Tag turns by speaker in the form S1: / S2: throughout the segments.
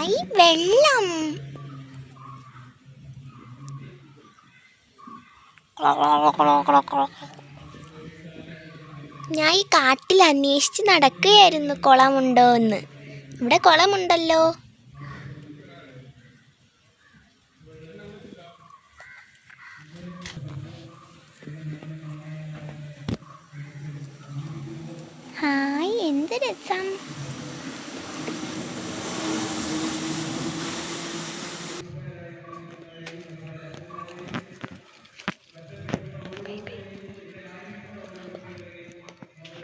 S1: I വെള്ളം. ഞാൻ ഈ കാട്ടിൽ അന്വേഷിച്ച് നടക്കുകയായിരുന്നു കുളമുണ്ടോ എന്ന്. ഇവിടെ കുളമുണ്ടല്ലോ. ഹായ്, എന്ത് രസം.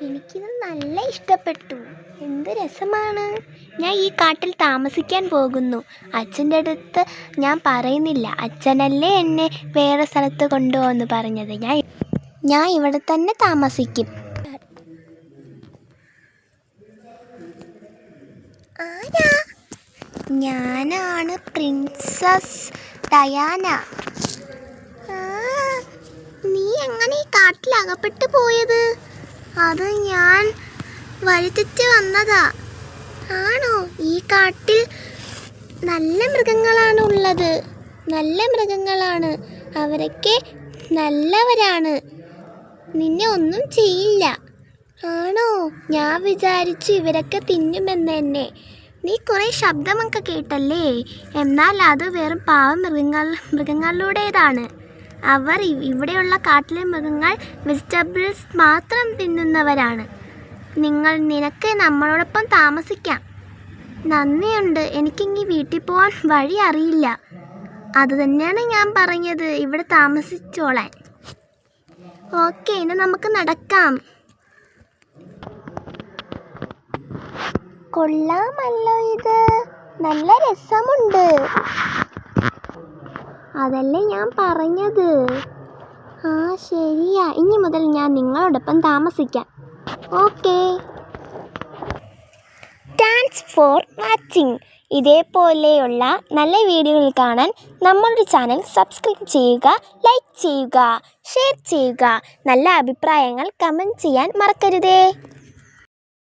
S1: എനിക്കിത് നല്ല ഇഷ്ടപ്പെട്ടു. എന്ത് രസമാണ്. ഞാൻ ഈ കാട്ടിൽ താമസിക്കാൻ പോകുന്നു. അച്ഛൻ്റെ അടുത്ത് ഞാൻ പറയുന്നില്ല. അച്ഛനല്ലേ എന്നെ വേറെ സ്ഥലത്ത് കൊണ്ടുപോകുമെന്ന് പറഞ്ഞത്. ഞാൻ ഇവിടെ തന്നെ താമസിക്കും. ആരാ? ഞാനാണ് പ്രിൻസസ് ഡയാന. നീ എങ്ങനെ ഈ കാട്ടിൽ അകപ്പെട്ടു പോയത്? അത് ഞാൻ വഴിതെറ്റി വന്നതാ. ആണോ? ഈ കാട്ടിൽ നല്ല മൃഗങ്ങളാണ് ഉള്ളത്. നല്ല മൃഗങ്ങളാണ്. അവരൊക്കെ നല്ലവരാണ്. നിന്നെ ഒന്നും ചെയ്യില്ല. ആണോ? ഞാൻ വിചാരിച്ചു ഇവരൊക്കെ തിന്നുമെന്ന് തന്നെ. നീ കുറേ ശബ്ദമൊക്കെ കേട്ടല്ലേ? എന്നാൽ അത് വെറും പാവം മൃഗങ്ങളുടേതാണ്. അവർ ഇവിടെയുള്ള കാട്ടിലെ മൃഗങ്ങൾ വെജിറ്റബിൾസ് മാത്രം തിന്നുന്നവരാണ്. നിനക്ക് നമ്മളോടൊപ്പം താമസിക്കാം. നന്ദിയുണ്ട്. എനിക്കിങ്ങി വീട്ടിൽ പോകാൻ വഴി അറിയില്ല. അതുതന്നെയാണ് ഞാൻ പറഞ്ഞത്, ഇവിടെ താമസിച്ചോളാൻ. ഓക്കെ, ഇനി നമുക്ക് നടക്കാം. കൊള്ളാമല്ലോ ഇത്. നല്ല രസമുണ്ട്. അതല്ലേ ഞാൻ പറഞ്ഞത്. ശരിയാ. ഇനി മുതൽ ഞാൻ നിങ്ങളോടൊപ്പം താമസിക്കാം. ഓക്കെ. Thanks for watching. ഇതേപോലെയുള്ള നല്ല വീഡിയോകൾ കാണാൻ നമ്മളുടെ ചാനൽ സബ്സ്ക്രൈബ് ചെയ്യുക, ലൈക്ക് ചെയ്യുക, ഷെയർ ചെയ്യുക. നല്ല അഭിപ്രായങ്ങൾ കമൻറ്റ് ചെയ്യാൻ മറക്കരുതേ.